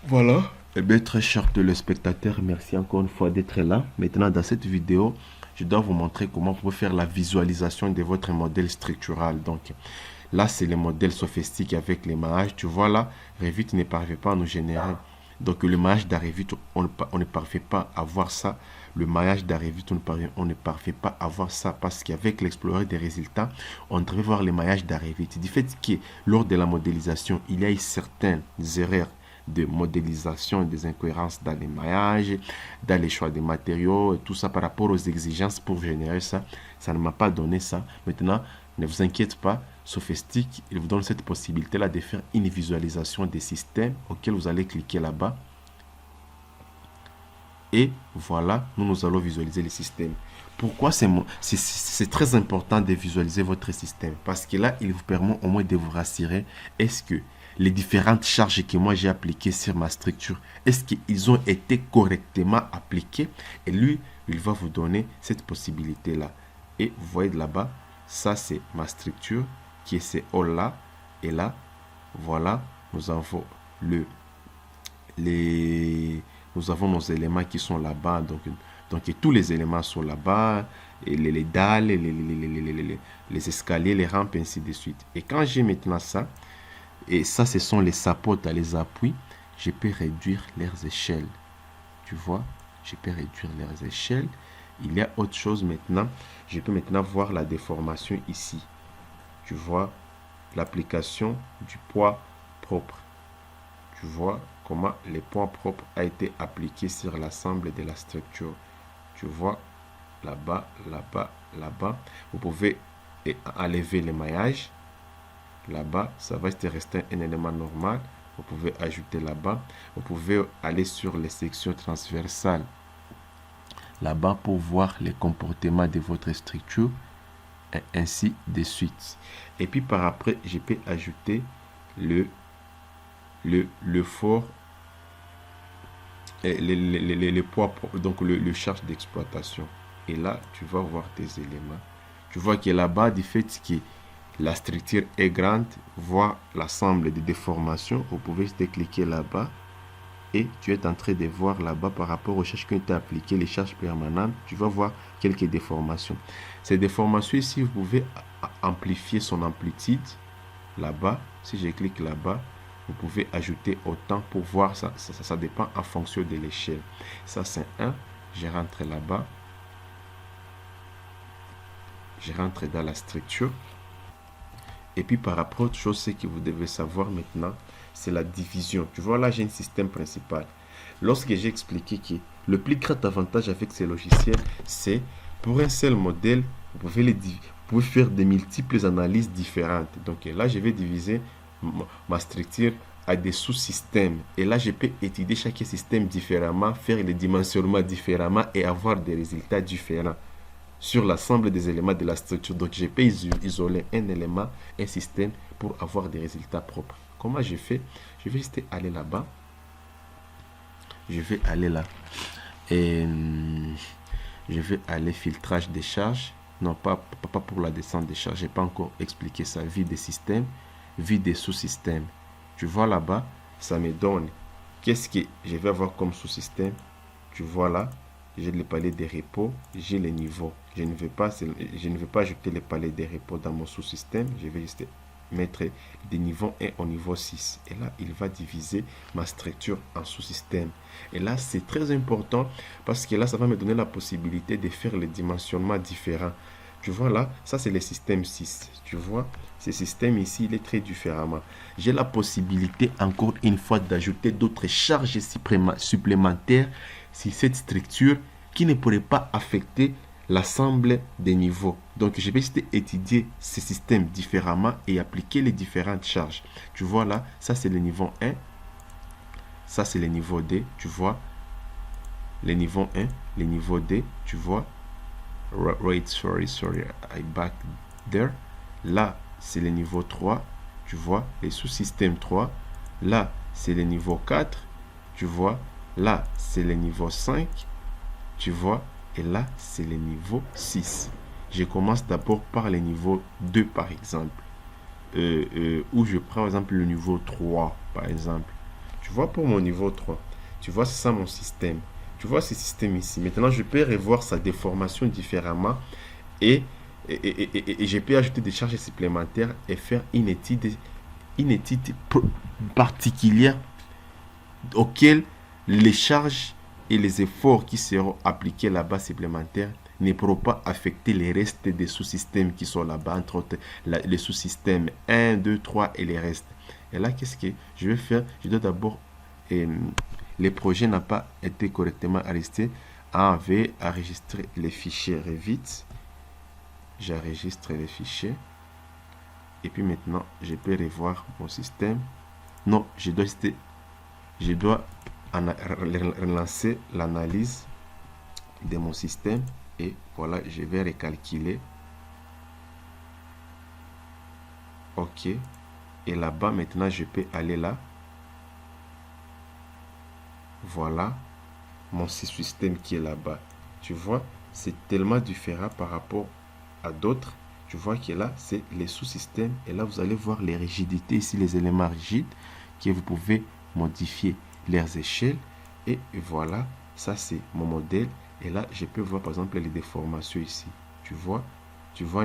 Voilà. Eh bien, très cher téléspectateur, merci encore une fois d'être là. Maintenant, dans cette vidéo, je dois vous montrer comment vous pouvez faire la visualisation de votre modèle structural. Donc, là, c'est le modèle sophistique avec les mailles. Tu vois là, Revit ne parvient pas à nous générer. Donc, le maillage d'Arrevit, on ne parvient pas à voir ça. Le maillage d'Arrevit, on ne parvient pas à voir ça parce qu'avec l'explorer des résultats, on devrait voir les maillages d'Arrevit. Du fait que lors de la modélisation, il y a eu certaines erreurs de modélisation et des incohérences dans les maillages, dans les choix des matériaux, et tout ça par rapport aux exigences pour générer ça. Ça ne m'a pas donné ça. Maintenant, ne vous inquiétez pas, Sophistic, il vous donne cette possibilité-là de faire une visualisation des systèmes auxquels vous allez cliquer là-bas. Et voilà, nous allons visualiser les systèmes. Pourquoi c'est très important de visualiser votre système? Parce que là, il vous permet au moins de vous rassurer. Est-ce que les différentes charges que moi j'ai appliquées sur ma structure, est-ce qu'ils ont été correctement appliqués? Et lui, il va vous donner cette possibilité-là. Et vous voyez là-bas, ça c'est ma structure qui est ce hall-là. Et là, voilà, nous avons le les, nous avons nos éléments qui sont là-bas. Donc tous les éléments sont là-bas. Et les dalles, les escaliers, les rampes, ainsi de suite. Et quand j'ai maintenant ça, et ça, ce sont les supports, les appuis, je peux réduire leurs échelles. Tu vois, je peux réduire leurs échelles. Il y a autre chose maintenant. Je peux maintenant voir la déformation ici. Tu vois, l'application du poids propre. Tu vois comment le poids propre a été appliqué sur l'ensemble de la structure. Tu vois, là-bas, là-bas, là-bas. Vous pouvez enlever les maillages. Là-bas, ça va rester un élément normal. Vous pouvez ajouter là-bas. Vous pouvez aller sur les sections transversales. Là-bas pour voir les comportements de votre structure. Et ainsi de suite. Et puis par après, je peux ajouter le fort les poids, donc le charge d'exploitation. Et là, tu vas voir tes éléments. Tu vois que là-bas, du fait que la structure est grande, voir l'ensemble des déformations, vous pouvez cliquer là-bas et tu es en train de voir là-bas par rapport aux charges qui ont été appliquées, les charges permanentes, tu vas voir quelques déformations. Ces déformations ici, vous pouvez amplifier son amplitude là-bas. Si je clique là-bas, vous pouvez ajouter autant pour voir ça. Ça dépend en fonction de l'échelle. Ça, c'est 1. Je rentre là-bas. Je rentre dans la structure. Et puis par rapport à autre chose, ce que vous devez savoir maintenant, c'est la division. Tu vois, là, j'ai un système principal. Lorsque j'ai expliqué que le plus grand avantage avec ces logiciels, c'est pour un seul modèle, vous pouvez faire des multiples analyses différentes. Donc là, je vais diviser ma structure à des sous-systèmes. Et là, je peux étudier chaque système différemment, faire les dimensionnements différemment et avoir des résultats différents sur l'ensemble des éléments de la structure. Donc, je peux isoler un élément, un système pour avoir des résultats propres. Comment je fais? Je vais juste aller là-bas. Je vais aller là. Et je vais aller filtrage des charges. Non, pas pour la descente des charges. Je n'ai pas encore expliqué ça. Vie des systèmes, vie des sous-systèmes. Tu vois là-bas, ça me donne qu'est-ce que je vais avoir comme sous-système. Tu vois là, j'ai le palais des repos, j'ai les niveaux. Je ne veux pas ajouter le palais des repos dans mon sous-système. Je vais juste mettre des niveaux 1 au niveau 6. Et là, il va diviser ma structure en sous-système. Et là, c'est très important parce que là, ça va me donner la possibilité de faire les dimensionnements différents. Tu vois là, ça c'est le système 6. Tu vois, ce système ici, il est très différemment. J'ai la possibilité, encore une fois, d'ajouter d'autres charges supplémentaires sur cette structure qui ne pourrait pas affecter l'ensemble des niveaux. Donc, je vais juste étudier ces systèmes différemment et appliquer les différentes charges. Tu vois là, ça c'est le niveau 1. Ça c'est le niveau D. Tu vois, le niveau 1, le niveau D. Tu vois, right, sorry, I back there. Là, c'est le niveau 3. Tu vois, les sous-systèmes 3. Là, c'est le niveau 4. Tu vois, là, c'est le niveau 5. Tu vois, et là, c'est le niveau 6. Je commence d'abord par le niveau 2, par exemple. Où je prends, par exemple, le niveau 3, par exemple. Tu vois, pour mon niveau 3, tu vois, c'est ça mon système. Tu vois ce système ici. Maintenant, je peux revoir sa déformation différemment et, et je peux ajouter des charges supplémentaires et faire une étude particulière auquel les charges et les efforts qui seront appliqués là-bas supplémentaires ne pourront pas affecter les restes des sous-systèmes qui sont là-bas, entre autres les sous-systèmes 1, 2, 3 et les restes. Et là, qu'est-ce que je vais faire? Je dois d'abord, les projets n'ont pas été correctement arrêtés. V, enregistrer les fichiers Revit. J'enregistre les fichiers. Et puis maintenant, je peux revoir mon système. Non, je dois relancer l'analyse de mon système. Et voilà, je vais recalculer. OK. Et là-bas, maintenant, je peux aller là. Voilà mon système qui est là-bas. Tu vois, c'est tellement différent par rapport à d'autres. Tu vois que là, c'est les sous-systèmes. Et là, vous allez voir les rigidités ici, les éléments rigides que vous pouvez modifier leurs échelles. Et voilà, ça c'est mon modèle. Et là, je peux voir par exemple les déformations ici. Tu vois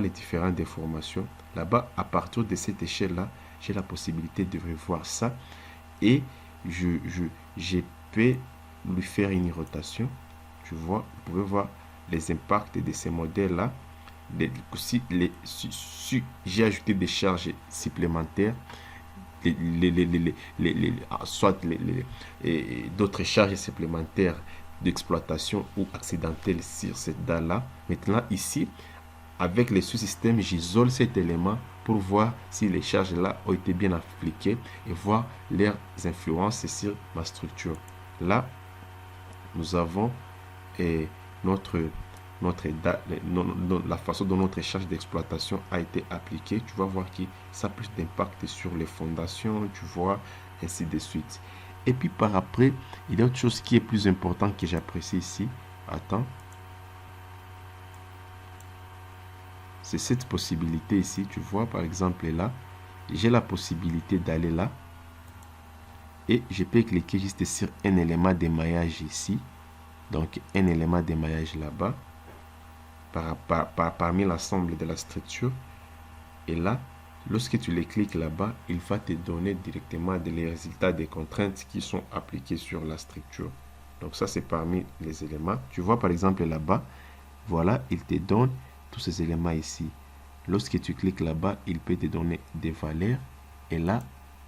les différentes déformations. Là-bas, à partir de cette échelle-là, j'ai la possibilité de revoir ça. Et je peux lui faire une rotation. Tu vois, vous pouvez voir les impacts de ces modèles-là. Si j'ai ajouté des charges supplémentaires, soit d'autres charges supplémentaires d'exploitation ou accidentelles sur cette dalle-là. Maintenant, ici, avec les sous-systèmes, j'isole cet élément pour voir si les charges-là ont été bien appliquées et voir leurs influences sur ma structure. Là, nous avons la façon dont notre charge d'exploitation a été appliquée. Tu vas voir que ça a plus d'impact sur les fondations, tu vois, ainsi de suite. Et puis par après, il y a autre chose qui est plus important que j'apprécie ici. Attends. C'est cette possibilité ici, tu vois, par exemple là, j'ai la possibilité d'aller là et je peux cliquer juste sur un élément d'émaillage ici. Donc un élément d'émaillage là-bas parmi l'ensemble de la structure. Et là, lorsque tu les cliques là-bas, il va te donner directement les résultats des contraintes qui sont appliquées sur la structure. Donc ça, c'est parmi les éléments. Tu vois par exemple là-bas, voilà, il te donne tous ces éléments ici. Lorsque tu cliques là-bas, il peut te donner des valeurs. Et là,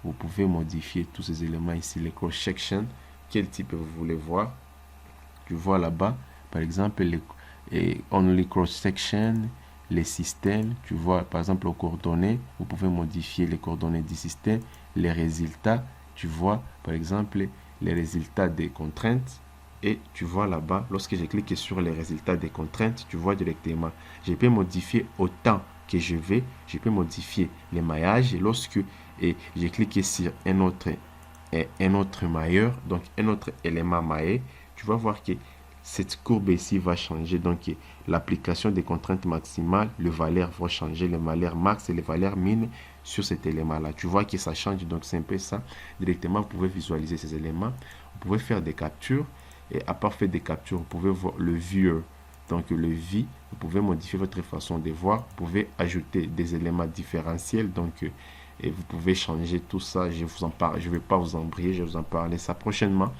vous pouvez modifier tous ces éléments ici, les cross-sections, quel type vous voulez voir. Tu vois là-bas, par exemple, les only cross-section, les systèmes. Tu vois, par exemple, aux coordonnées, vous pouvez modifier les coordonnées du système, les résultats. Tu vois, par exemple, les résultats des contraintes. Et tu vois là-bas, lorsque je clique sur les résultats des contraintes, tu vois directement. Je peux modifier autant que je vais. Je peux modifier les maillages. Et lorsque je clique sur un autre mailleur, donc un autre élément maillé, tu vas voir que cette courbe ici va changer. Donc l'application des contraintes maximales, les valeurs vont changer, les valeurs max et les valeurs min sur cet élément-là. Tu vois que ça change. Donc c'est un peu ça. Directement, vous pouvez visualiser ces éléments. Vous pouvez faire des captures. Et à part faire des captures, vous pouvez voir le viewer. Donc le V, vous pouvez modifier votre façon de voir. Vous pouvez ajouter des éléments différentiels. Donc et vous pouvez changer tout ça. Je ne vais pas vous embrayer, je vais vous en parler ça prochainement.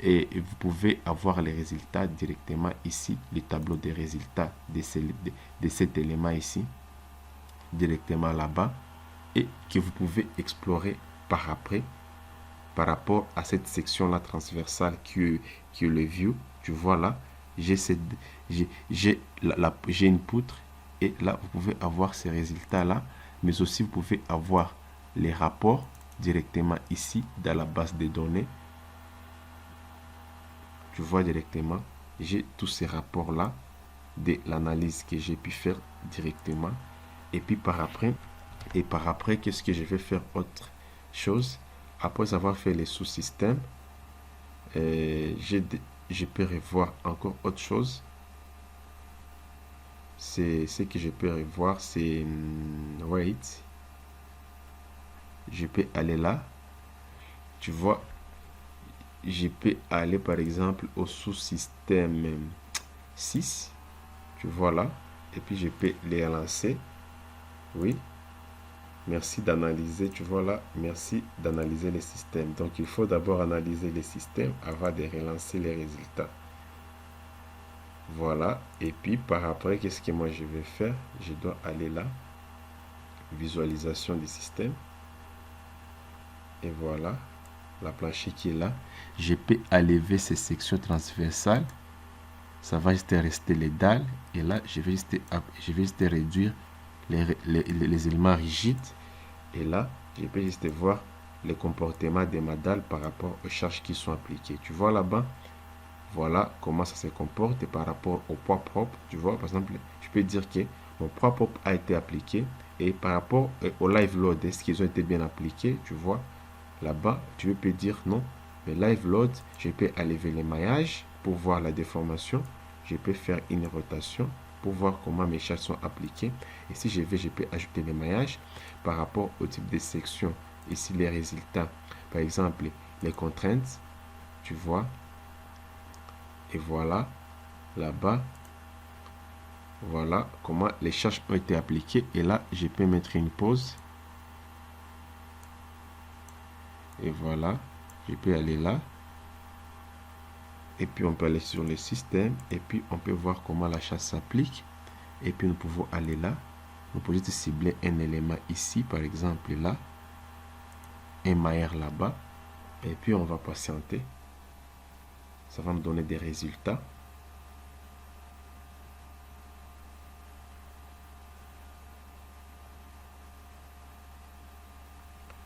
Et vous pouvez avoir les résultats directement ici, le tableau des résultats de cet élément ici, directement là-bas, et que vous pouvez explorer par après, par rapport à cette section-là transversale qui est le view. Tu vois là, j'ai une poutre, et là, vous pouvez avoir ces résultats-là, mais aussi vous pouvez avoir les rapports directement ici, dans la base de données. Tu vois directement, j'ai tous ces rapports-là de l'analyse que j'ai pu faire directement. Et puis par après, qu'est-ce que je vais faire autre chose? Après avoir fait les sous-systèmes, je peux revoir encore autre chose. C'est ce que je peux revoir, c'est wait. Je peux aller là. Tu vois, je peux aller par exemple au sous-système 6. Tu vois là. Et puis je peux les relancer. Oui. Merci d'analyser. Tu vois là. Merci d'analyser les systèmes. Donc il faut d'abord analyser les systèmes avant de relancer les résultats. Voilà. Et puis par après, qu'est-ce que moi je vais faire? Je dois aller là. Visualisation du système. Et voilà. La plancher qui est là. Je peux enlever ces sections transversales. Ça va juste rester les dalles. Et là, je vais juste réduire les éléments rigides. Et là, je peux juste voir le comportement de ma dalle par rapport aux charges qui sont appliquées. Tu vois là-bas? Voilà comment ça se comporte par rapport au poids propre. Tu vois, par exemple, je peux dire que mon poids propre a été appliqué. Et par rapport au live load, est-ce qu'ils ont été bien appliqués? Tu vois, là-bas, tu peux dire non. Mais live load, je peux enlever les maillages pour voir la déformation. Je peux faire une rotation pour voir comment mes charges sont appliquées. Et si je veux, je peux ajouter les maillages par rapport au type de section. Ici, les résultats. Par exemple, les contraintes. Tu vois. Et voilà, là-bas. Voilà comment les charges ont été appliquées. Et là, je peux mettre une pause. Et voilà, je peux aller là. Et puis on peut aller sur le système. Et puis on peut voir comment la charge s'applique. Et puis nous pouvons aller là. Nous pouvons juste cibler un élément ici, par exemple là. Un maillard là-bas. Et puis on va patienter. Ça va me donner des résultats.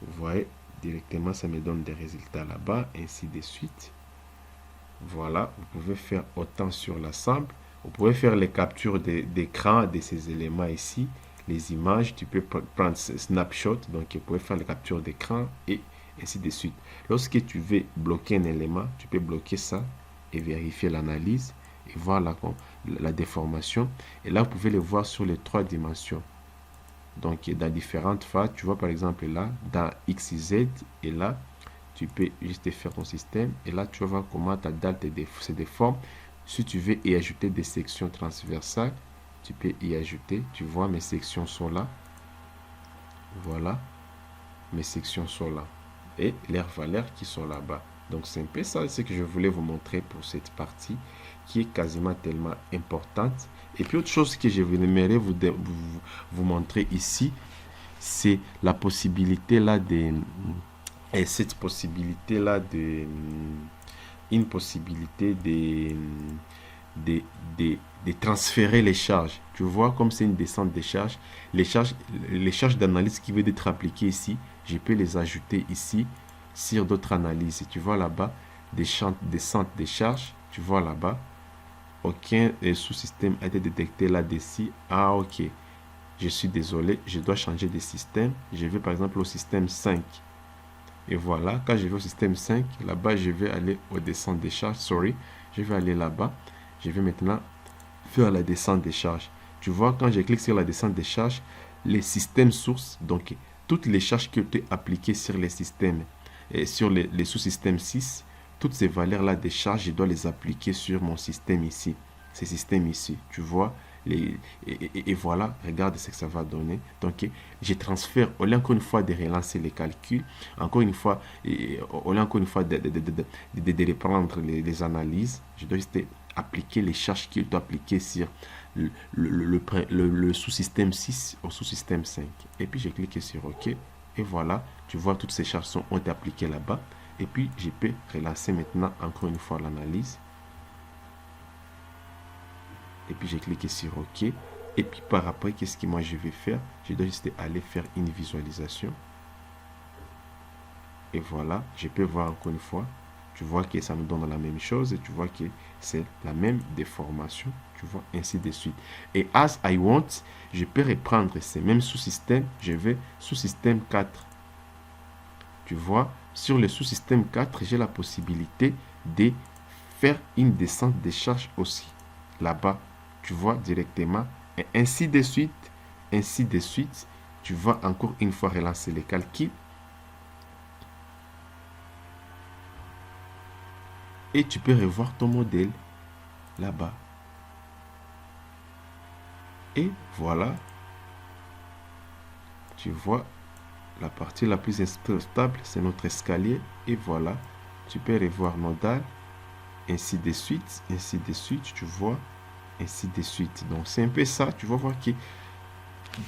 Vous voyez, directement ça me donne des résultats là-bas, ainsi de suite. Voilà, vous pouvez faire autant sur l'ensemble. Vous pouvez faire les captures d'écran de ces éléments ici. Les images, tu peux prendre snapshot, donc tu peux faire les captures d'écran et ainsi de suite. Lorsque tu veux bloquer un élément, tu peux bloquer ça et vérifier l'analyse et voir la déformation. Et là, vous pouvez le voir sur les 3 dimensions. Donc, dans différentes phases, tu vois par exemple là, dans X, Z, et là, tu peux juste faire ton système. Et là, tu vas voir comment ta dalle se déforme. Si tu veux y ajouter des sections transversales, tu peux y ajouter. Tu vois, mes sections sont là. Voilà, mes sections sont là. Et leurs valeurs qui sont là-bas. Donc, c'est un peu ça ce que je voulais vous montrer pour cette partie qui est quasiment tellement importante. Et puis, autre chose que je voudrais vous montrer ici, c'est la possibilité là de... Et cette possibilité là de... Une possibilité de transférer les charges. Tu vois, comme c'est une descente des charges, les charges d'analyse qui veulent être appliquées ici, je peux les ajouter ici sur d'autres analyses. Tu vois là-bas, descente des charges, tu vois là-bas, aucun sous-système a été détecté là-dessus. Ah, ok. Je suis désolé, je dois changer de système. Je vais par exemple au système 5. Et voilà, quand je vais au système 5, là-bas, je vais aller au descente des charges. Sorry, je vais aller là-bas. Je vais maintenant faire la descente des charges. Tu vois, quand je clique sur la descente des charges, les systèmes sources, donc toutes les charges qui ont été appliquées sur les systèmes et sur les sous-systèmes 6, toutes ces valeurs-là des charges, je dois les appliquer sur mon système ici. Ces systèmes ici, tu vois. Et voilà, regarde ce que ça va donner. Donc, je transfère, au lieu encore une fois de relancer les calculs, encore une fois, au lieu encore une fois de reprendre les analyses, je dois juste appliquer les charges qu'il doit appliquer sur le sous-système 6 au sous-système 5. Et puis, j'ai cliqué sur OK. Et voilà, tu vois, toutes ces charges ont été appliquées là-bas. Et puis, je peux relancer maintenant encore une fois l'analyse. Et puis, j'ai cliqué sur OK. Et puis, par après, qu'est-ce que moi je vais faire? Je dois juste aller faire une visualisation. Et voilà, je peux voir encore une fois. Tu vois que ça me donne la même chose. Et tu vois que c'est la même déformation. Tu vois, ainsi de suite. Et as I want, je peux reprendre ces mêmes sous-systèmes. Je vais sous-système 4. Tu vois, sur le sous-système 4, j'ai la possibilité de faire une descente des charges aussi. Là-bas, tu vois directement. Et ainsi de suite, ainsi de suite. Tu vas encore une fois relancer les calculs. Et tu peux revoir ton modèle là-bas. Et voilà, tu vois, la partie la plus stable, c'est notre escalier. Et voilà, tu peux revoir nos dalles, ainsi de suite, tu vois, ainsi de suite. Donc, c'est un peu ça. Tu vas voir que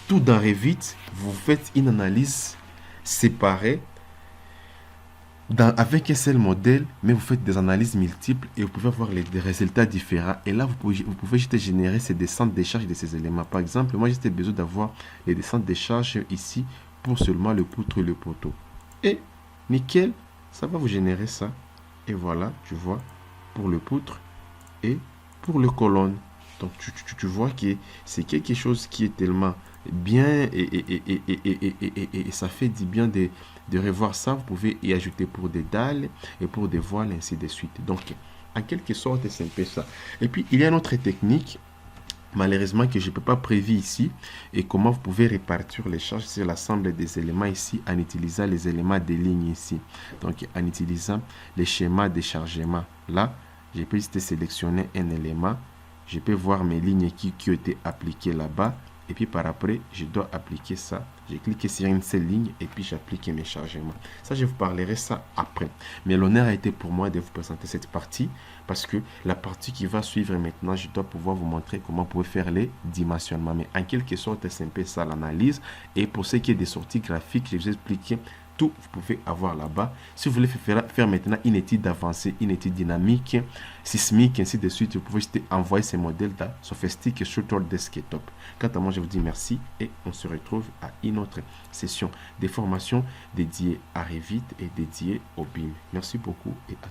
tout dans Revit, vous faites une analyse séparée avec un seul modèle, mais vous faites des analyses multiples et vous pouvez avoir des résultats différents. Et là, vous pouvez juste générer ces descentes des charges de ces éléments. Par exemple, moi, j'ai besoin d'avoir les descentes des charges ici pour seulement le poutre et le poteau. Et nickel, ça va vous générer ça. Et voilà, tu vois, pour le poutre et pour le colonne. Donc, tu vois que c'est quelque chose qui est tellement bien et ça fait du bien de revoir ça. Vous pouvez y ajouter pour des dalles et pour des voiles, ainsi de suite. Donc, en quelque sorte, c'est un peu ça. Et puis, il y a une autre technique, malheureusement, que je ne peux pas prévoir ici. Et comment vous pouvez répartir les charges sur l'ensemble des éléments ici en utilisant les éléments des lignes ici. Donc, en utilisant les schémas de chargement. Là, je peux juste sélectionner un élément. Je peux voir mes lignes qui ont été appliquées là-bas. Et puis par après, je dois appliquer ça. J'ai cliqué sur une seule ligne et puis j'applique mes chargements. Ça, je vous parlerai ça après. Mais l'honneur a été pour moi de vous présenter cette partie parce que la partie qui va suivre maintenant, je dois pouvoir vous montrer comment vous pouvez faire les dimensionnements. Mais en quelque sorte, c'est un peu ça l'analyse. Et pour ce qui est des sorties graphiques, je vais vous expliquer tout, vous pouvez avoir là-bas. Si vous voulez faire maintenant une étude avancée, une étude dynamique, sismique, ainsi de suite, vous pouvez juste envoyer ces modèles dans Sophistic sur Desktop. Quant à moi, je vous dis merci et on se retrouve à une autre session de formation dédiée à Revit et dédiée au BIM. Merci beaucoup et à